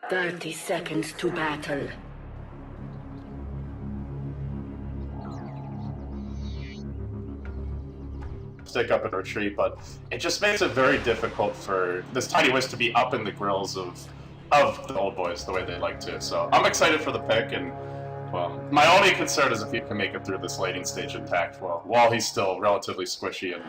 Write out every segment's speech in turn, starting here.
30 seconds to battle. Stick up and retreat, but it just makes it very difficult for this tiny Wiz to be up in the grills of the old boys the way they like to. So I'm excited for the pick, and well, my only concern is if he can make it through this laning stage intact, well, while he's still relatively squishy and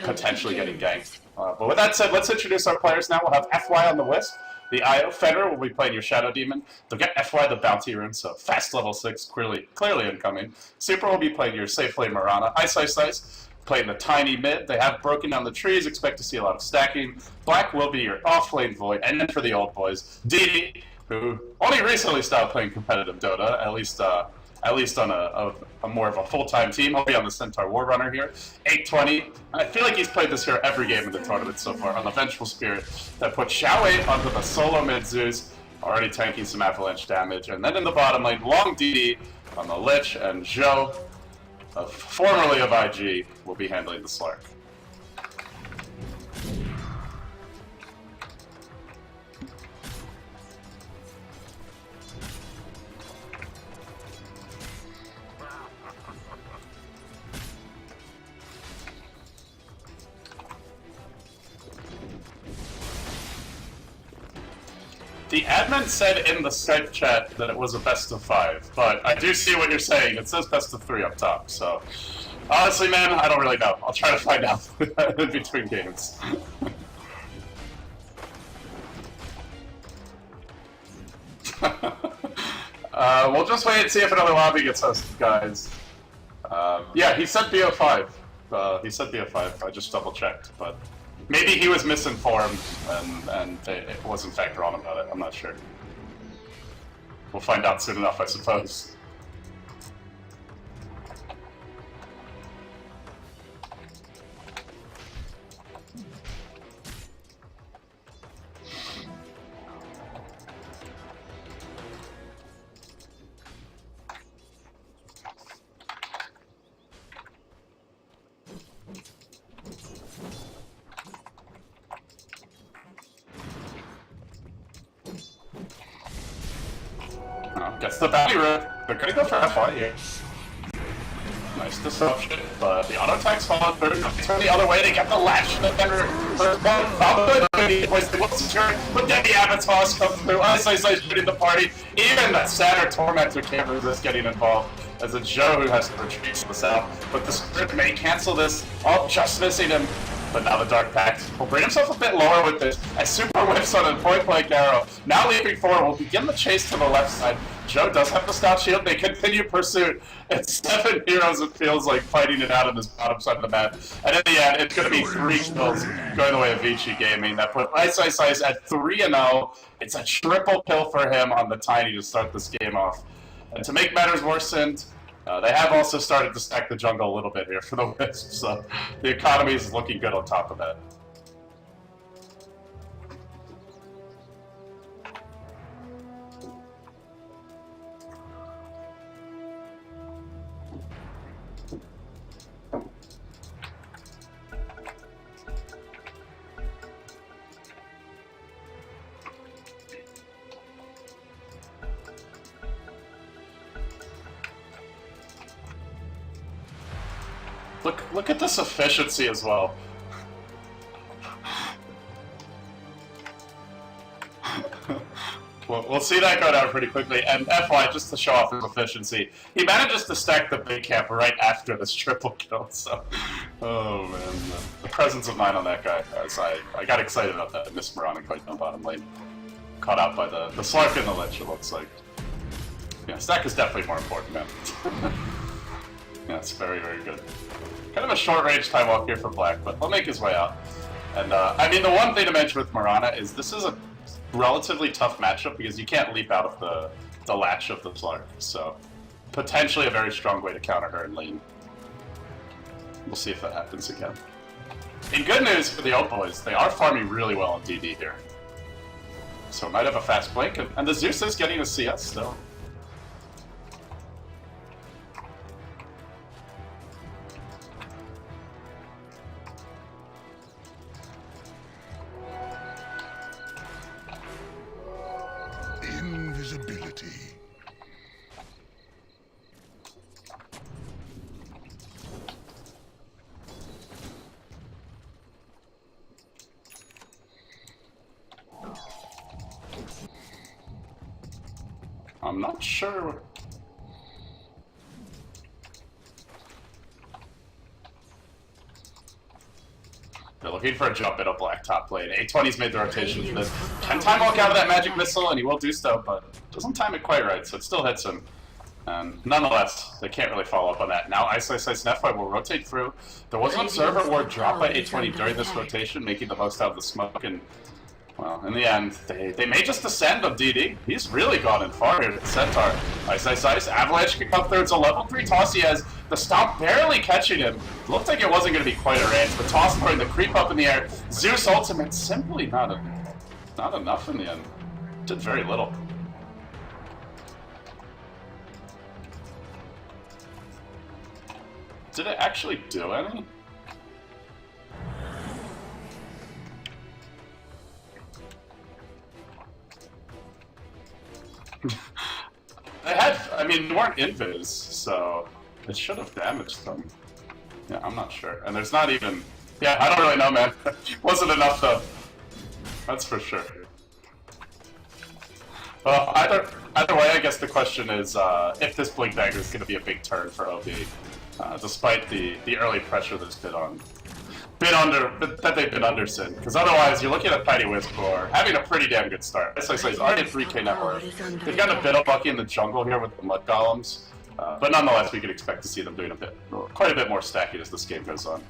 potentially getting ganked. But with that said, let's introduce our players now. We'll have FY on the Wisp. The IO Fenrir will be playing your Shadow Demon. They'll get FY the Bounty Rune, so fast level 6, clearly incoming. Super will be playing your Safe Flame Marana. Ice, playing the tiny mid. They have broken down the trees, expect to see a lot of stacking. Black will be your off-lane Void, and then for the old boys, DD, who only recently stopped playing competitive Dota, at least on a more of a full-time team. He'll be on the Centaur War Runner here. 820. I feel like he's played this hero every game in the tournament so far on the Vengeful Spirit that put Xiao onto the solo mid Zeus, already tanking some avalanche damage. And then in the bottom lane, Long DD on the Lich, and Zhou, formerly of IG, will be handling the Slark. The admin said in the Skype chat that it was a best of 5, but I do see what you're saying. It says best of 3 up top, so honestly, man, I don't really know. I'll try to find out in between games. We'll just wait and see if another lobby gets hosted, guys. Yeah, he said BO5. He said BO5. I just double-checked, but maybe he was misinformed, and it was in fact wrong about it. I'm not sure. We'll find out soon enough, I suppose. Gets the bounty rune. They're gonna go for FY here. Nice disruption, but the auto attacks fall through. Turn the other way, they get the latch. The better. They will secure, but then the avatars come through. Ice shooting the party. Even that Saturn Tormentor can't resist getting involved. As a Joe who has to retreat to the south. But the script may cancel this. Oh, just missing him. But now the Dark Pact will bring himself a bit lower with this, as Super whiffs on a point-blank arrow. Now leaping forward, will begin the chase to the left side. Joe does have the stout shield. They continue pursuit. It's 7 heroes, it feels like, fighting it out on this bottom side of the map. And in the end, it's going to be 3 kills going the way of Vici Gaming. That put Ice at 3-0. It's a triple kill for him on the Tiny to start this game off. And to make matters worse, they have also started to stack the jungle a little bit here for the Wisp, so the economy is looking good on top of that. Look at this efficiency as well. We'll see that go down pretty quickly. And FY, just to show off his efficiency, he manages to stack the big camp right after this triple kill. So, oh man, the presence of mind on that guy. As I got excited about that. Miss Marana quite on bottom lane, caught out by the Slark and the Lich. It looks like. Yeah, stack is definitely more important, man. Yeah, it's very good. Kind of a short range time walk here for Black, but he'll make his way out. And I mean, the one thing to mention with Marana is this is a relatively tough matchup because you can't leap out of the latch of the Slark. So potentially a very strong way to counter her in lane. We'll see if that happens again. In good news for the old boys, they are farming really well on DD here. So might have a fast blink, and the Zeus is getting a CS still. I'm not sure. They're looking for a jump in a black top lane. A20's made the rotation for this. Can time walk out of that magic missile, and he will do so, but doesn't time it quite right, so it still hits him. And nonetheless, they can't really follow up on that. Now Ice and F5 will rotate through. There was an observer ward dropped by A20 during this rotation, making the most out of the smoke, and well, in the end, they may just descend on DD. He's really gone in far here with Centaur. Ice. Avalanche can come through. It's a level 3 toss he has. The stomp barely catching him. Looked like it wasn't going to be quite a range, but toss throwing the creep up in the air. Zeus ultimate simply not enough in the end. Did very little. Did it actually do any? I mean, they weren't invis, so it should have damaged them. Yeah, I'm not sure. And there's not even... Yeah, I don't really know, man. Wasn't enough, though. That's for sure. Well, either way, I guess the question is if this Blink Dagger is going to be a big turn for OB, despite the early pressure that's that they've been under sin. Because otherwise, you're looking at Tiny Wisp who are having a pretty damn good start. As I say, he's already at 3k net worth. They've got a bit of lucky in the jungle here with the mud golems, but nonetheless, we could expect to see them doing quite a bit more stacking as this game goes on.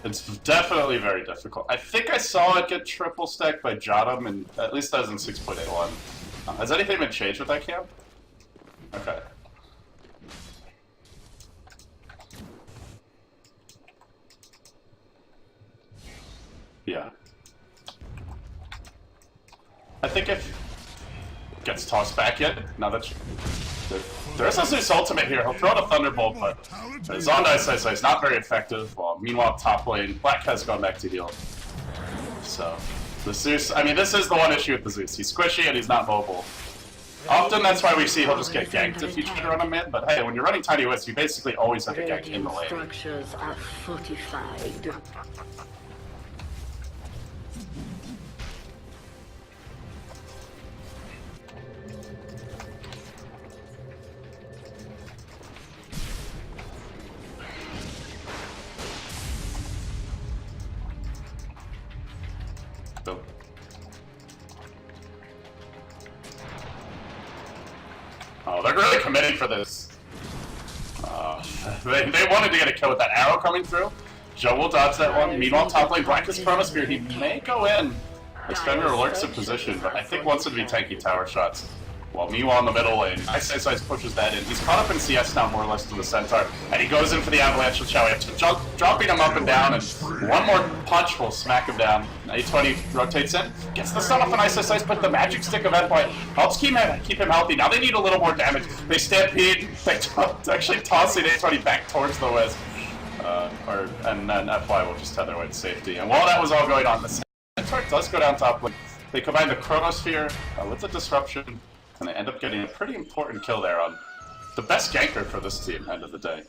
It's definitely very difficult. I think I saw it get triple stacked by Jotum, and at least that was in 6.81. Has anything been changed with that camp? Okay. Yeah. I think if it gets tossed back yet, now that there is a Zeus ultimate here, he'll throw the Thunderbolt, but Zonda is not very effective. Well, meanwhile, top lane, Black has gone back to heal. So, the Zeus, I mean, this is the one issue with the Zeus. He's squishy and he's not mobile. Often that's why we see he'll just get ganked if you try to run him in, but hey, when you're running Tiny Wisp, you basically always have to gank in the lane. Structures are fortified. Oh, they're really committing for this. They wanted to get a kill with that arrow coming through. Joe will dodge that one. Meanwhile, top lane, Black is Chronosphere. He may go in. Extender lurks in position, but I think wants it to be tanky tower shots. Well, meanwhile in the middle lane, Ice pushes that in. He's caught up in CS now, more or less, to the Centaur, and he goes in for the Avalanche with Chow. Dropping him up and down, and one more punch will smack him down. A20 rotates in, gets the stun off an Ice, but the magic stick of Endpoint helps keep him healthy. Now they need a little more damage. They stampede, actually tossing A20 back towards the Wisp. And then FY will just tether away to safety. And while that was all going on, the Centaur does go down top lane. They combine the Chronosphere with the Disruption, and they end up getting a pretty important kill there on the best ganker for this team, end of the day.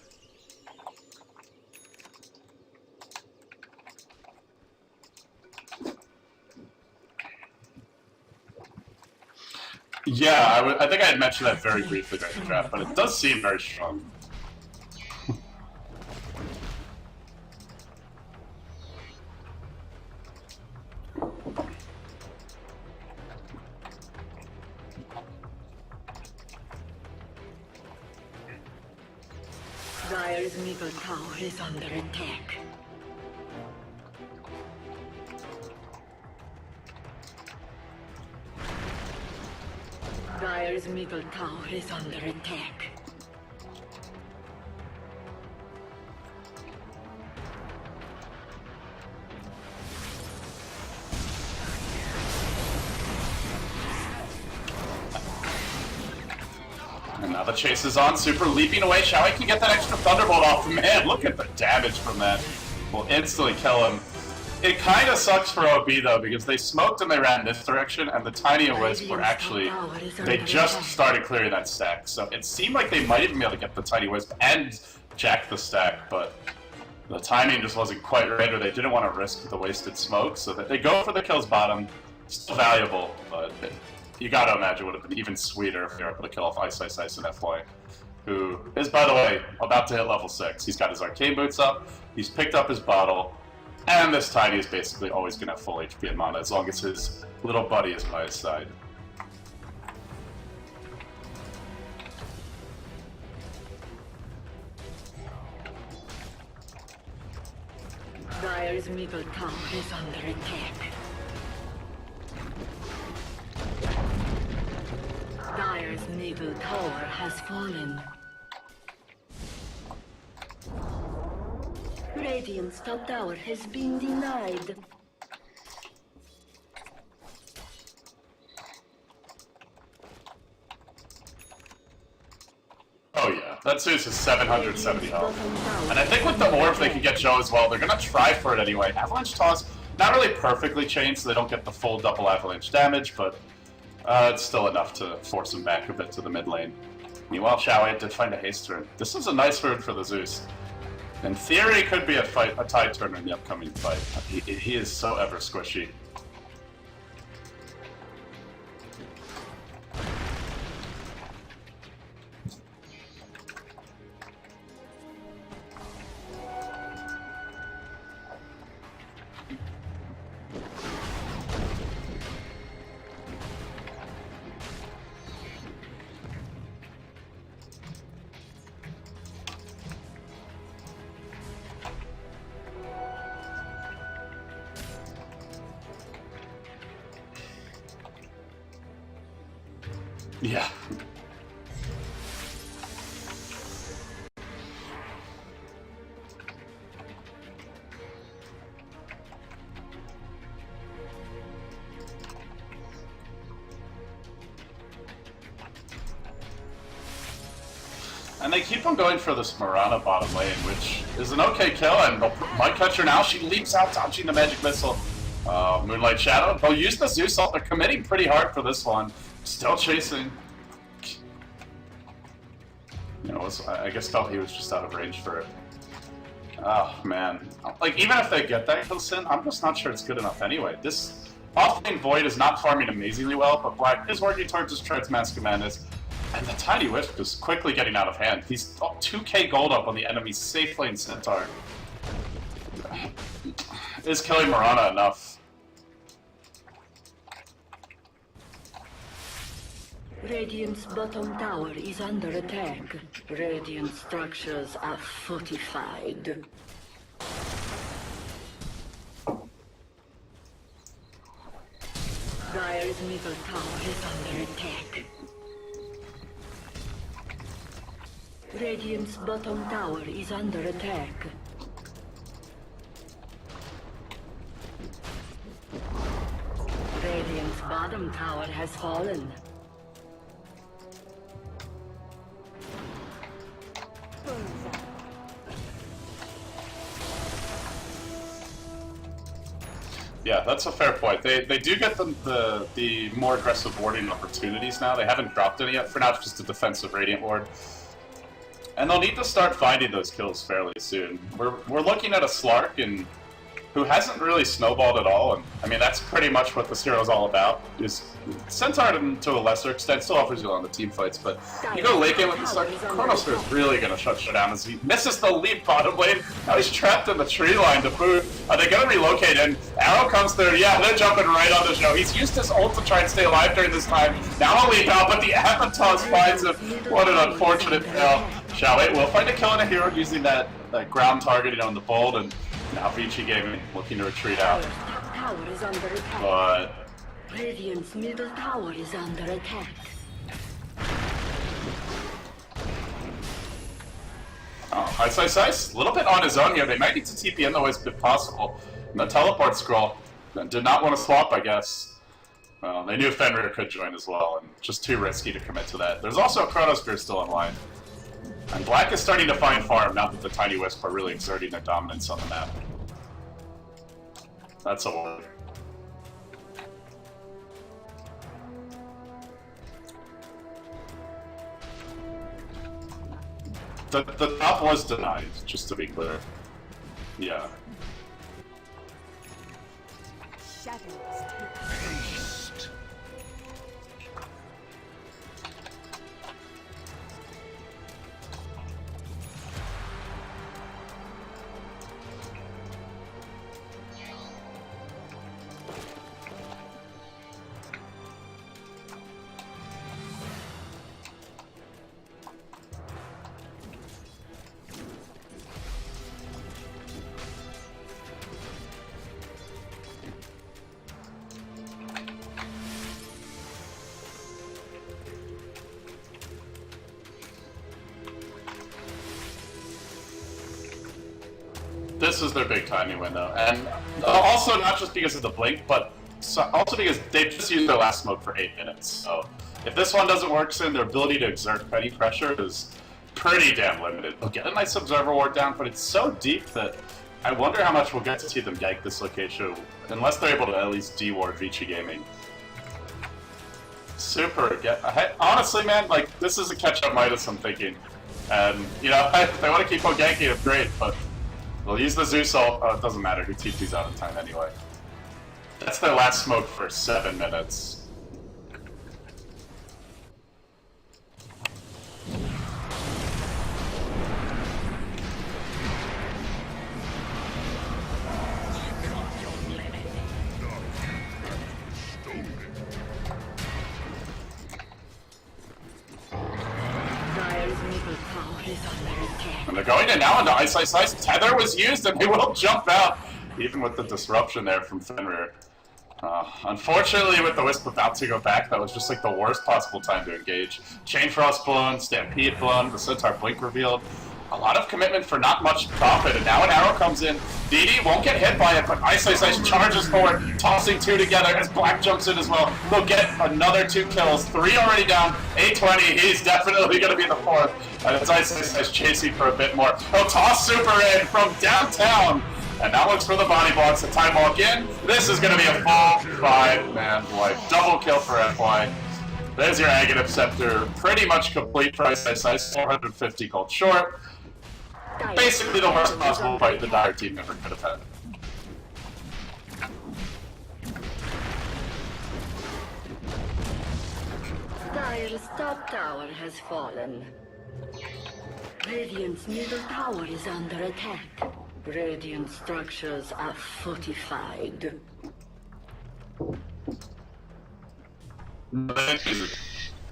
Yeah, I think I had mentioned that very briefly during the draft, but it does seem very strong. Dire's middle tower is under attack. Dire's middle tower is under attack. And now the chase is on, Super leaping away. Xiaoyi can get that extra Thunderbolt off. Man, look at the damage from that. Will instantly kill him. It kind of sucks for OB though, because they smoked and they ran this direction, and the Tiny Wisp were actually, they just started clearing that stack. So it seemed like they might even be able to get the Tiny Wisp and jack the stack, but the timing just wasn't quite right, or they didn't want to risk the wasted smoke, so that they go for the kills bottom. Still valuable, but you gotta imagine it would have been even sweeter if they were able to kill off Ice Ice Ice and F-Boy, who is, by the way, about to hit level 6. He's got his arcane boots up, he's picked up his bottle, and this Tiny is basically always gonna have full HP and mana as long as his little buddy is by his side. Dire's middle tower is under attack. Dire's middle tower has fallen. Radiant's top tower has been denied. Oh yeah, that Zeus is 770 health. And I think with the orb they can get Joe as well. They're gonna try for it anyway. Avalanche Toss, not really perfectly chained, so they don't get the full double avalanche damage, but it's still enough to force him back a bit to the mid lane. Meanwhile, Xiaowei did find a haste turn. This is a nice rune for the Zeus. In theory, could be a tide turner in the upcoming fight. He is so ever squishy. Yeah. And they keep on going for this Mirana bottom lane, which is an okay kill, and might catch her now. She leaps out, dodging the magic missile. Moonlight Shadow. They'll use the Zeus ult. They're committing pretty hard for this one. Still chasing. You know, I guess felt he was just out of range for it. Oh, man. Like, even if they get that kill sin, I'm just not sure it's good enough anyway. This off-lane Void is not farming amazingly well, but Black is working towards his Tread's Mask of Madness. And the Tiny Wisp is quickly getting out of hand. He's 2k gold up on the enemy's safe lane Centaur. Is killing Mirana enough? Radiant's bottom tower is under attack. Radiant structures are fortified. Dire's middle tower is under attack. Radiant's bottom tower is under attack. Radiant's bottom tower has fallen. Yeah, that's a fair point. They do get the more aggressive warding opportunities now. They haven't dropped any yet. For now, it's just a defensive Radiant Ward. And they'll need to start finding those kills fairly soon. We're looking at a Slark who hasn't really snowballed at all, and I mean that's pretty much what this hero is all about. Is Centaur to a lesser extent still offers you a lot of team fights, but you go late game with the Slark, Chronosphere is really gonna shut shit down as he misses the leap bottom lane. Now he's trapped in the tree line to boot. Are they gonna relocate in? Arrow comes through, yeah, they're jumping right on the show. He's used his ult to try and stay alive during this time. Now he'll leap out, but the Avatos finds him. What an unfortunate fail. Xiaowei will find a kill on a hero using that ground targeting on the bold, and now Vici Gaming looking to retreat out. Top tower is under attack. But Radiant's middle tower is under attack. oh, Ice, a little bit on his own here. They might need to TP in though as possible. And the teleport scroll did not want to swap, I guess. Well, they knew Fenrir could join as well, and just too risky to commit to that. There's also a Chronosphere still online. And Black is starting to find farm now that the Tiny Wisp are really exerting their dominance on the map. That's a worry. The top was denied, just to be clear. Yeah. This is their big timing window, and also not just because of the blink, but also because they've just used their last smoke for 8 minutes. So if this one doesn't work soon, their ability to exert petty pressure is pretty damn limited. They'll get a nice observer ward down, but it's so deep that I wonder how much we'll get to see them gank this location, unless they're able to at least de-ward Vici Gaming. Super. Honestly, man, like, this is a catch-up Midas, I'm thinking. And, you know, if they want to keep on ganking it, great, but they'll use the Zeus ult. Oh, it doesn't matter who TP's out in time anyway. That's their last smoke for 7 minutes. And they're going in now into Ice Ice Ice. Tether was used and they will jump out, even with the disruption there from Fenrir. Unfortunately, with the Wisp about to go back, that was just like the worst possible time to engage. Chain Frost blown, Stampede blown, the Centaur Blink revealed. A lot of commitment for not much profit, and now an arrow comes in. DD won't get hit by it, but Ice Ice Ice charges forward, tossing 2 together as Black jumps in as well. They'll get another 2 kills, 3 already down, 820, he's definitely going to be the 4th. And it's Ice Ice Ice chasing for a bit more. He'll toss Super in from downtown, and now looks for the body blocks, the time walk in. This is going to be a full 5-man wipe. Double kill for FY. There's your Aghanim Scepter, pretty much complete for Ice Ice Ice, 450 gold short. Basically the worst possible fight the Dire team ever could have had. Dire's top tower has fallen. Radiant's middle tower is under attack. Radiant structures are fortified.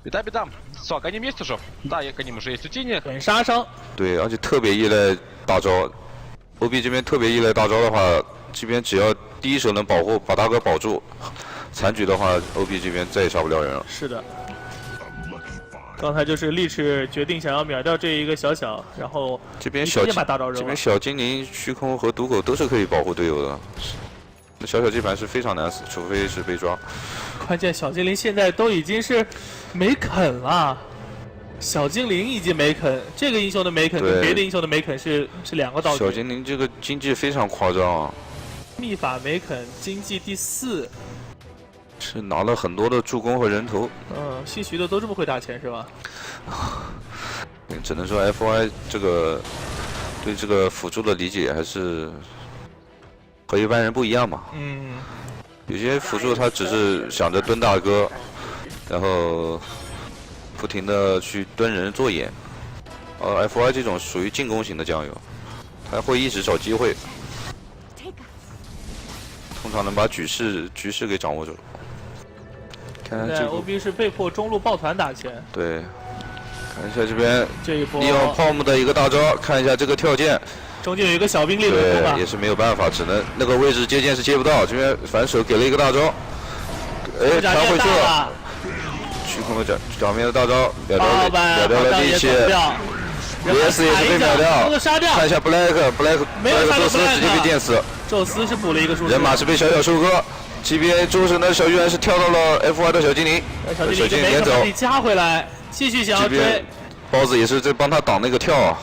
Беда, беда. Сок, они есть уже? Да, они уже есть у Тини.很杀伤。对，而且特别依赖大招。OB 这边特别依赖大招的话，这边只要第一手能保护，把大哥保住，残局的话，OB 这边再也杀不了人了。是的。刚才就是力士决定想要秒掉这一个小，然后这边小把大招扔了。这边小精灵、虚空和毒口都是可以保护队友的。那小这盘是非常难死，除非是被抓。关键小精灵现在都已经是没啃了，小精灵已经没啃，这个英雄的没啃跟别的英雄的没啃是2个道具。小精灵这个经济非常夸张啊！秘法没啃，经济第4，是拿了很多的助攻和人头。姓徐的都这么会打钱是吧？只能说 FY 这个对这个辅助的理解还是和一般人不一样嘛。有些辅助他只是想着蹲大哥，然后不停的去蹲人做眼。FY 这种属于进攻型的酱油，他会一直找机会，通常能把局势给掌握住。看看这 OB 是被迫中路抱团打钱。对，看一下这边这一波利用泡沫的一个大招，看一下这个跳剑。中间有一个小兵力轮攻也是没有办法，只能那个位置接剑是接不到。这边反手给了一个大招，哎，他会射，虚空的表面的大招秒掉了力气，VS 也是被秒掉。看一下 Black 宙斯直接被电死，宙斯是补了一个术士，人马是被小收割。这边诸神的小鱼人是跳到了 FY 的小精灵，小精灵连走，加回来，继续想要追。包子也是在帮他挡那个跳啊。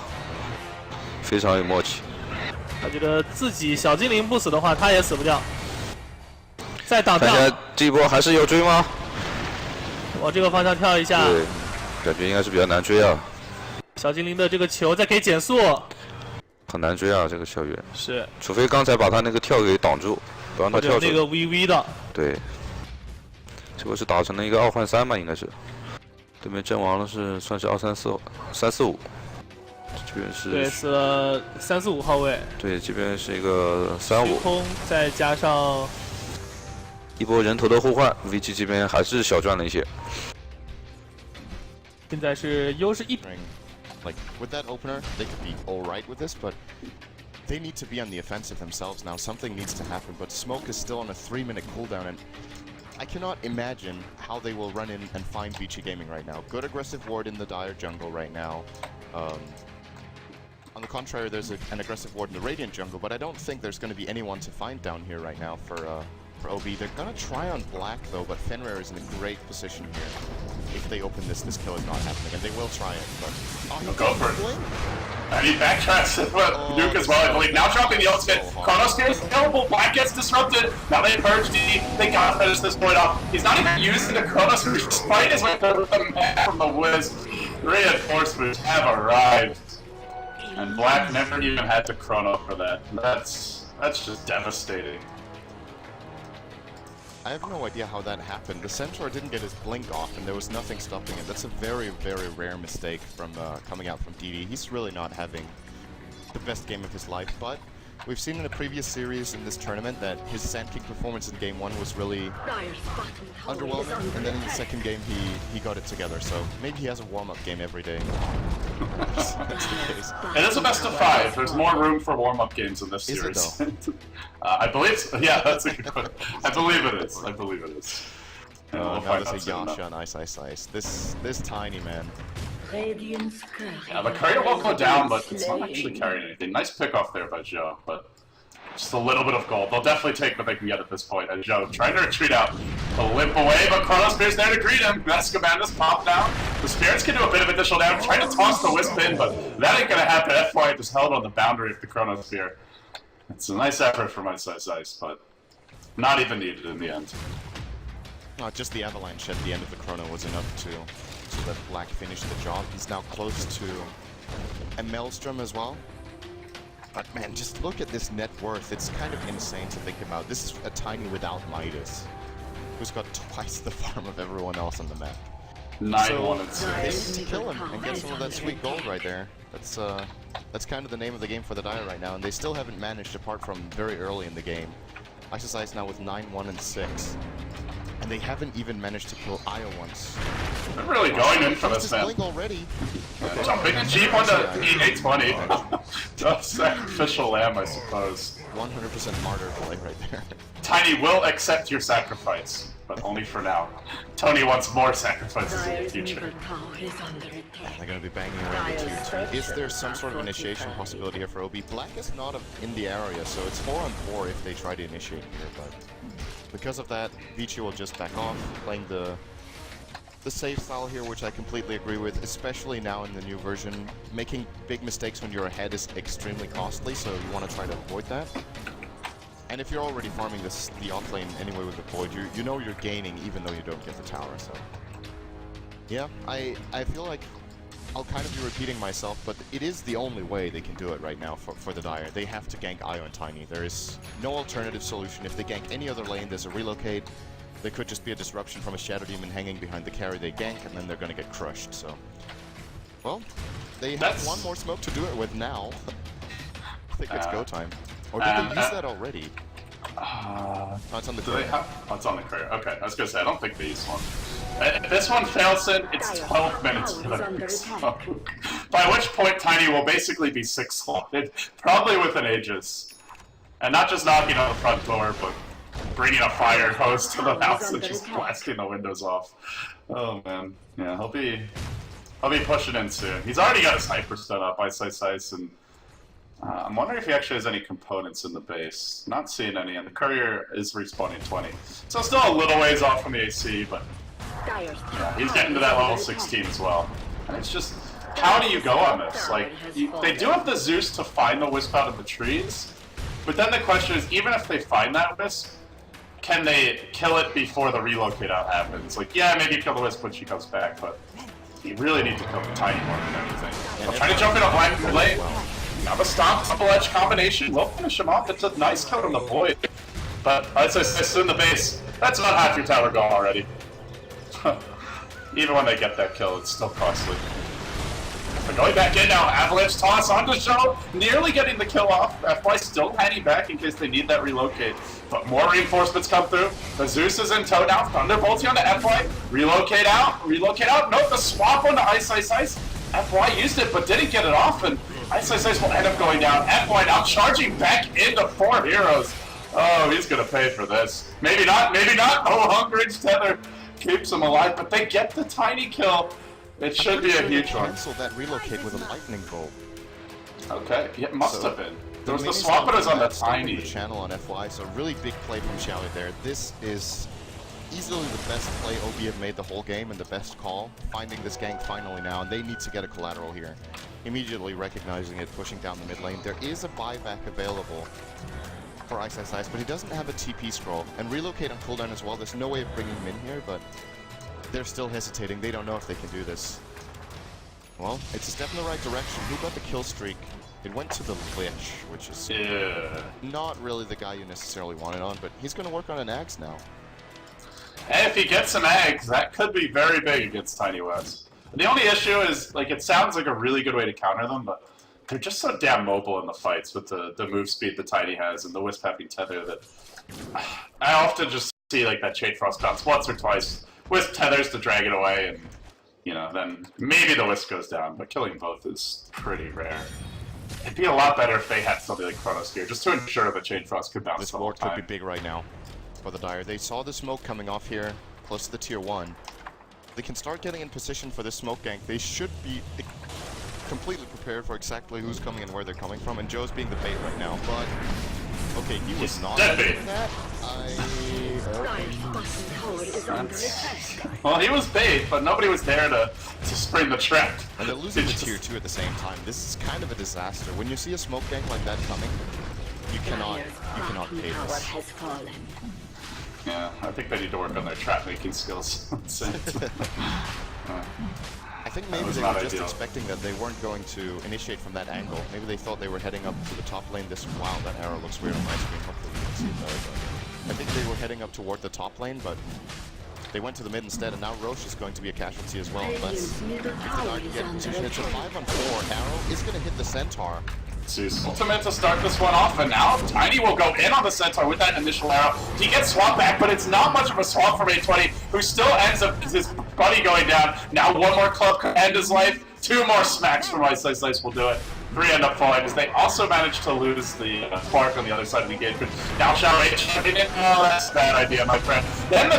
非常有默契，他觉得自己小精灵不死的话，他也死不掉。再挡跳，看一下这一波还是要追吗？往这个方向跳一下。对，感觉应该是比较难追啊。小精灵的这个球再可以减速，很难追啊，这个校园。是，除非刚才把他那个跳给挡住，不让他跳出来。那个 VV 的。对，这个是打成了一个2换3吧，应该是。对面阵亡的是算是345，这边是对，死了345号位。对，这边是一个35，空再加上一波人头的互换 ，VG 这边还是小赚了一些。现在是优势1。Like with that opener, they could be all right with this, but they need to be on the offensive themselves now. Something needs to happen, but Smoke is still on a 3-minute cooldown, and I cannot imagine how they will run in and find Vici Gaming right now. Good aggressive ward in the Dire jungle right now. On the contrary, there's an aggressive ward in the Radiant jungle, but I don't think there's going to be anyone to find down here right now for OB. They're going to try on Black though, but Fenrir is in a great position here. If they open this kill is not happening, and they will try it, but... Oh, go for it. And he backtracks Nuke as well, I believe. Now dropping the ultimate. Chronos Spear is available. Black gets disrupted. Now they purge D. They gotta finish this point off. He's not even using the Chronos Spear despite his way with the map from the Wiz. Reinforcements have arrived. And Black never even had the Chrono for that. That's just devastating. I have no idea how that happened. The Centaur didn't get his blink off, and there was nothing stopping it. That's a very, very rare mistake from coming out from DD. He's really not having the best game of his life, but we've seen in a previous series in this tournament that his Sand King performance in Game 1 was really underwhelming, and then in the second game he got it together, so maybe he has a warm-up game every day. That's the case. It is a best of 5. There's more room for warm-up games in this series. Is it though? I believe so. Yeah, that's a good question. I believe it is. I believe it is. Now there's a Yasha on Ice. This tiny man. Yeah, the courier will go down, but it's not actually carrying anything. Nice pick off there by Joe, but just a little bit of gold. They'll definitely take what they can get at this point. And Joe trying to retreat out, to limp away, but Chronos Spear's there to greet him. That's Scamanda's pop now. The Spirits can do a bit of additional damage, trying to toss the Wisp in, but that ain't gonna happen. FY just held on the boundary of the Chronos Spear. It's a nice effort from Ice, but not even needed in the end. No, just the avalanche at the end of the Chrono was enough to let Black finish the job. He's now close to a Maelstrom as well. But man, just look at this net worth. It's kind of insane to think about. This is a Tiny without Midas, who's got twice the farm of everyone else on the map. 9-1 and They need 6. to kill him and get some of that sweet gold right there. That's kind of the name of the game for the Dire right now, and they still haven't managed, apart from very early in the game. Ice now with 9-1 and 6. And they haven't even managed to kill Io once. They're really going in for this, man. Blink already. Jumping cheap on the E820. Just sacrificial lamb, I suppose. 100% martyr play right there. Tiny will accept your sacrifice, but only for now. Tony wants more sacrifices in the future. They're going to be banging around the tier 2. Is there some sort of initiation possibility here for OB? Black is not in the area, so it's 4-on-4 if they try to initiate here, but because of that, Vici will just back off, playing the safe style here, which I completely agree with, especially now in the new version. Making big mistakes when you're ahead is extremely costly, so you want to try to avoid that. And if you're already farming the offlane anyway with the Void, you know you're gaining even though you don't get the tower, so... Yeah, I feel like I'll kind of be repeating myself, but it is the only way they can do it right now for the Dire. They have to gank Io and Tiny. There is no alternative solution. If they gank any other lane, there's a relocate. There could just be a disruption from a Shadow Demon hanging behind the carry they gank, and then they're gonna get crushed, so... Well, they have one more smoke to do it with now. I think it's go time. Or did they use that already? Oh, it's on the courier. Oh, it's on the courier. Okay, I was gonna say, I don't think they used one. If this one fails it, it's 12 minutes for the next smoke. By which point Tiny will basically be 6-slotted, probably with an Aegis. And not just knocking on the front door, but bringing a fire hose to the house and just blasting the windows off. Oh man, yeah, he'll be pushing in soon. He's already got his hyper set up, Ice, and I'm wondering if he actually has any components in the base. Not seeing any, and the courier is respawning 20. So still a little ways off from the AC, but yeah, he's getting to that level 16 as well. And it's just, how do you go on this? Like, they do have the Zeus to find the Wisp out of the trees, but then the question is, even if they find that Wisp, can they kill it before the relocate out happens? Like, yeah, maybe kill the Wisp when she comes back, but You really need to kill the Tiny more than anything. I'm trying to jump in a blind too late. Now the stomp, double edge combination will finish him off. It's a nice kill in the void. But as I say, in the base, that's about half your tower gone already. Even when they get that kill, it's still costly. But going back in now, Avalanche toss onto Show, nearly getting the kill off. FY still hanging back in case they need that relocate. But more reinforcements come through. The Zeus is in tow now. Thunderbolting onto FY. Relocate out. Nope, the swap onto Ice. FY used it, but didn't get it off, and Ice will end up going down. FY now charging back into 4 heroes. Oh, he's gonna pay for this. Maybe not. Oh, Hungridge Tether keeps him alive, but they get the tiny kill. It should be a huge one. Cancel that relocate with a lightning bolt. Okay, it must have been. There was the swappers on the tiny. The channel on FY, so really big play from Xiaoli there. This is easily the best play OB have made the whole game and the best call. Finding this gank finally now, and they need to get a collateral here. Immediately recognizing it, pushing down the mid lane. There is a buyback available for Ice, but he doesn't have a TP scroll. And relocate on cooldown as well. There's no way of bringing him in here, but they're still hesitating. They don't know if they can do this. Well, it's a step in the right direction. Who got the kill streak? It went to the Lich, which is not really the guy you necessarily wanted on, but he's going to work on an Axe now. And if he gets some eggs, that could be very big against Tiny West. The only issue is, like, it sounds like a really good way to counter them, but they're just so damn mobile in the fights with the move speed that Tiny has and the Wisp having Tether that I often just see, like, that Shade Frost bounce once or twice. Wisp tethers to drag it away, and, you know, then maybe the Wisp goes down, but killing both is pretty rare. It'd be a lot better if they had something like Chronos Gear, just to ensure that Shade Frost could bounce this the whole ward time. could be big right now for the Dire. They saw the smoke coming off here, close to the tier 1. They can start getting in position for this smoke gank. They should be completely prepared for exactly who's coming and where they're coming from, and Joe's being the bait right now, but okay, he was not doing that. Well, he was bait, but nobody was there to spring the trap. And they're losing the tier 2 at the same time. This is kind of a disaster. When you see a smoke gank like that coming, you cannot pay this. Yeah, I think they need to work on their trap making skills. I think maybe they were just expecting that they weren't going to initiate from that angle. Maybe they thought they were heading up to the top lane this... Wow, that arrow looks weird on my screen. Hopefully you can see it better. But I think they were heading up toward the top lane, but they went to the mid instead, and now Roche is going to be a casualty as well. If the Dark can get in position, it's a 5-on-4. Arrow is going to hit the Centaur. Zeus ultimate to start this one off, and now Tiny will go in on the Centaur with that initial arrow. He gets swapped back, but it's not much of a swap from 820, who still ends up his buddy going down. Now one more club could end his life. 2 more smacks from Ice will do it. 3 end up falling, as they also managed to lose the Spark on the other side of the engagement. Now Xiaoli jumping in. Oh, that's a bad idea, my friend. Then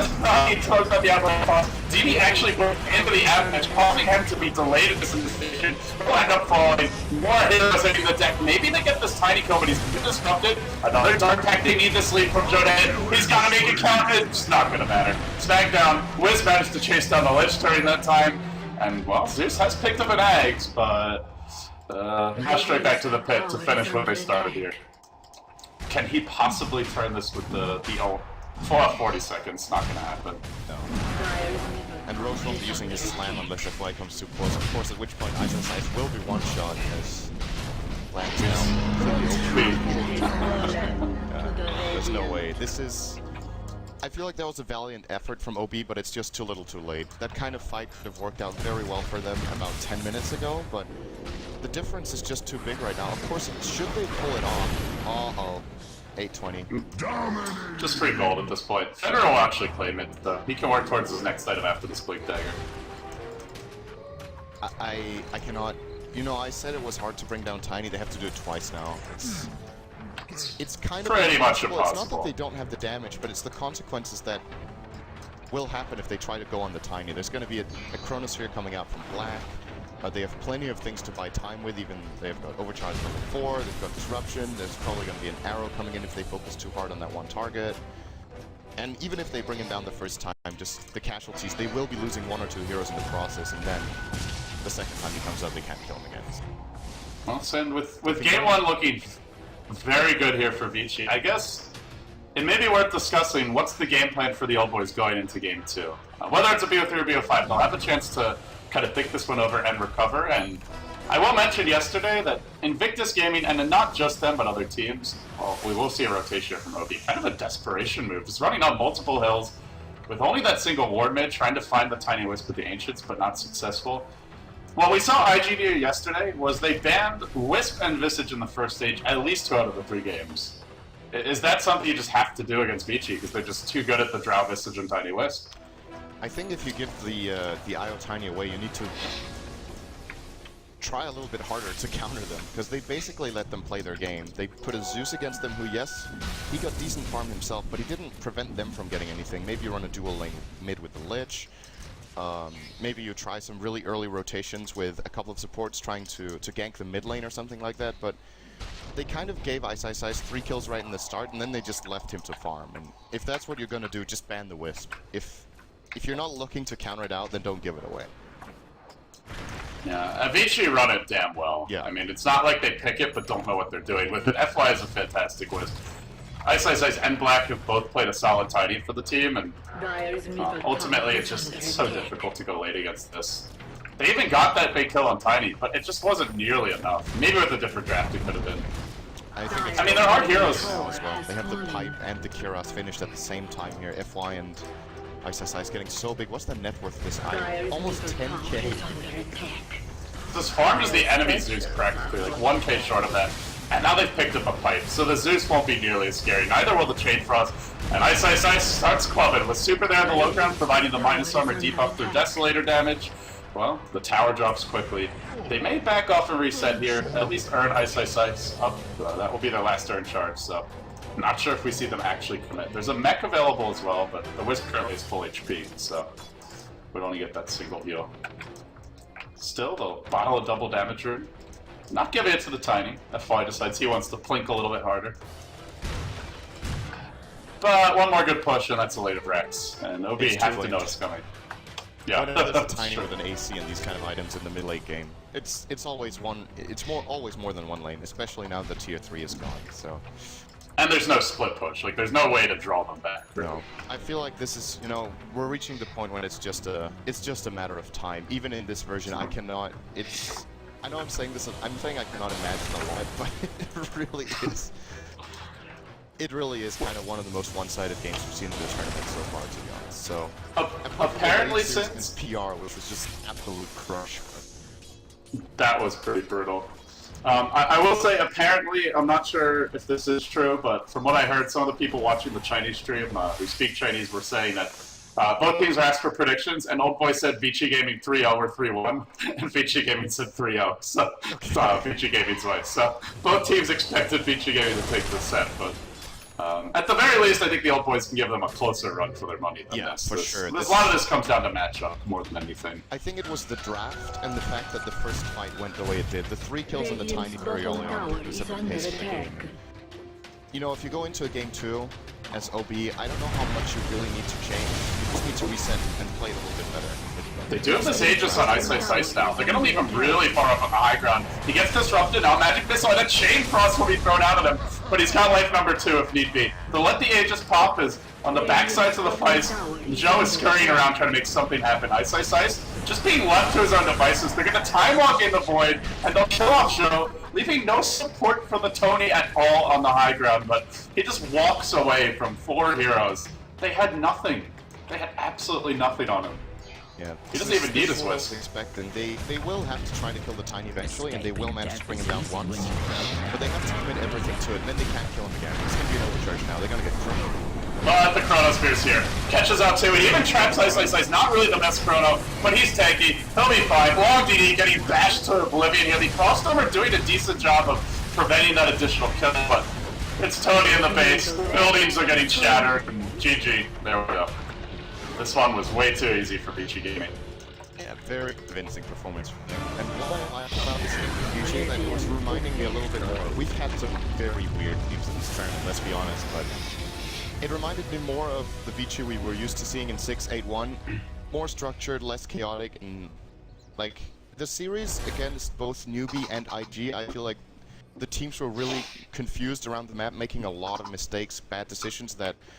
he throws out the Avalanche toss. DB actually broke into the Avalanche, causing him to be delayed in this position. Will end up falling. More heroes hitting the deck. Maybe they get this tiny kill, but he's been disrupted. Another dark pack. They need this lead from Jodan. He's got to make it count. It's not going to matter. Smackdown. Wiz managed to chase down the Lich during that time. And, well, Zeus has picked up an Eggs, but now straight back to the pit to finish what they started here. Can he possibly turn this with the ult? 40 seconds, not gonna happen. No. And Roche won't be using his slam unless FY comes too close. Of course, at which point Ice and Size will be one-shot as lands down. There's no way. This is... I feel like that was a valiant effort from OB, but it's just too little too late. That kind of fight could have worked out very well for them about 10 minutes ago, but the difference is just too big right now. Of course, should they pull it off? Uh-oh. 820. Just free gold at this point. Federer will actually claim it, though. He can work towards his next item after this Blink Dagger. I cannot... You know, I said it was hard to bring down Tiny. They have to do it twice now. It's kind of pretty much impossible. It's not that they don't have the damage, but it's the consequences that will happen if they try to go on the Tiny. There's going to be a Chronosphere coming out from Black. They have plenty of things to buy time with. Even they've got Overcharge level 4, they've got Disruption, there's probably going to be an arrow coming in if they focus too hard on that one target. And even if they bring him down the first time, just the casualties, they will be losing 1 or 2 heroes in the process, and then the second time he comes up, they can't kill him again. Well, and with game 1 looking very good here for Vici, I guess it may be worth discussing what's the game plan for the old boys going into game 2. Whether it's a BO3 or BO5, they'll have a chance to kind of think this one over and recover. And I will mention yesterday that Invictus Gaming, and not just them, but other teams, well, we will see a rotation from OB. Kind of a desperation move. Just running on multiple hills with only that single ward mid, trying to find the Tiny Wisp with the Ancients, but not successful. What we saw IG do yesterday was they banned Wisp and Visage in the first stage at least 2 out of the 3 games. Is that something you just have to do against Vici because they're just too good at the Drow, Visage, and Tiny Wisp? I think if you give the IO Tiny away, you need to try a little bit harder to counter them, because they basically let them play their game. They put a Zeus against them who, yes, he got decent farm himself, but he didn't prevent them from getting anything. Maybe you run a dual lane mid with the Lich. Maybe you try some really early rotations with a couple of supports trying to gank the mid lane or something like that, but they kind of gave Ice 3 kills right in the start, and then they just left him to farm. And if that's what you're gonna do, just ban the Wisp. If you're not looking to counter it out, then don't give it away. Yeah, Avicii run it damn well. Yeah. I mean, it's not like they pick it but don't know what they're doing with it. FY is a fantastic Wisp. Ice and Black have both played a solid Tiny for the team, and ultimately it's so difficult to go late against this. They even got that big kill on Tiny, but it just wasn't nearly enough. Maybe with a different draft it could have been. I mean, there are heroes now as well. They have the Pipe and the Kiras finished at the same time here. FY and Ice is getting so big. What's the net worth of this item? Almost 10k. This farm is the enemy Zeus practically, like 1k short of that. And now they've picked up a Pipe, so the Zeus won't be nearly as scary. Neither will the Chain Frost. And Ice starts clubbing, with Super there in the low ground, providing the minus armor debuff through Desolator damage. Well, the tower drops quickly. They may back off and reset here, at least earn Ice up. That will be their last earned charge, so I'm not sure if we see them actually commit. There's a mech available as well, but the Wisp currently is full HP, so we'd only get that single heal. Still, they'll bottle a double damage rune. Not giving it to the Tiny. FY decides he wants to plink a little bit harder. But one more good push, and that's a late of Rex. And OB has to know it's coming. Yeah, there's a Tiny with an AC and these kind of items in the mid-late game. It's always one. It's always more than one lane, especially now that tier 3 is gone. So. And there's no split push. Like, there's no way to draw them back. Really. No, I feel like this is, we're reaching the point when it's just a matter of time. Even in this version, I cannot. I know I'm saying this. I'm saying I cannot imagine a lot, but it really is. It really is kind of one of the most one-sided games we've seen in the tournament so far, to be honest. So apparently, since PR, which was just absolute crush. That was pretty brutal. I will say, apparently, I'm not sure if this is true, but from what I heard, some of the people watching the Chinese stream who speak Chinese were saying that both teams asked for predictions, and Old Boy said Vici Gaming 3-0 or 3-1, and Vici Gaming said 3-0. So, Vici Gaming's way. So, both teams expected Vici Gaming to take the set, but at the very least, I think the Old Boys can give them a closer run for their money than this. For sure. A lot of this comes down to matchup more than anything. I think it was the draft and the fact that the first fight went the way it did. The 3 kills on the Tiny very early on was at the pace of the game. If you go into a game 2 as OB, I don't know how much you really need to change. You just need to reset and play a little bit better. They do have this Aegis on Ice now. They're gonna leave him really far up on the high ground. He gets disrupted now. Magic Missile and a Chain Frost will be thrown out of him, but he's got life number 2 if need be. They'll let the Aegis pop is on the backsides of the fights. Joe is scurrying around trying to make something happen. Ice just being left to his own devices. They're gonna time walk in the void and they'll kill off Joe, leaving no support for the Tony at all on the high ground, but he just walks away from 4 heroes. They had nothing. They had absolutely nothing on him. Yeah, he doesn't even need his Wisp. Expecting they will have to try to kill the Tiny eventually, and they will manage to bring him down once. But they have to commit everything to it, and then they can't kill him again. It's gonna be an overcharge now. They're gonna get thrown. But the Chronosphere's here. Catches out too. He even traps Ice. Not really the best Chrono, but he's tanky. He'll be fine. Long DD getting bashed to oblivion here. The Crossstormer doing a decent job of preventing that additional kill, but it's Tony in the base. Buildings are getting shattered, and GG. There we go. This one was way too easy for Vici Gaming. Yeah, very convincing performance from them. And what I like about this game, that it was reminding me a little bit more. We've had some very weird teams in this tournament, let's be honest, but it reminded me more of the Vici we were used to seeing in 6-8-1. More structured, less chaotic, and like the series against both Newbie and IG, I feel like the teams were really confused around the map, making a lot of mistakes, bad decisions that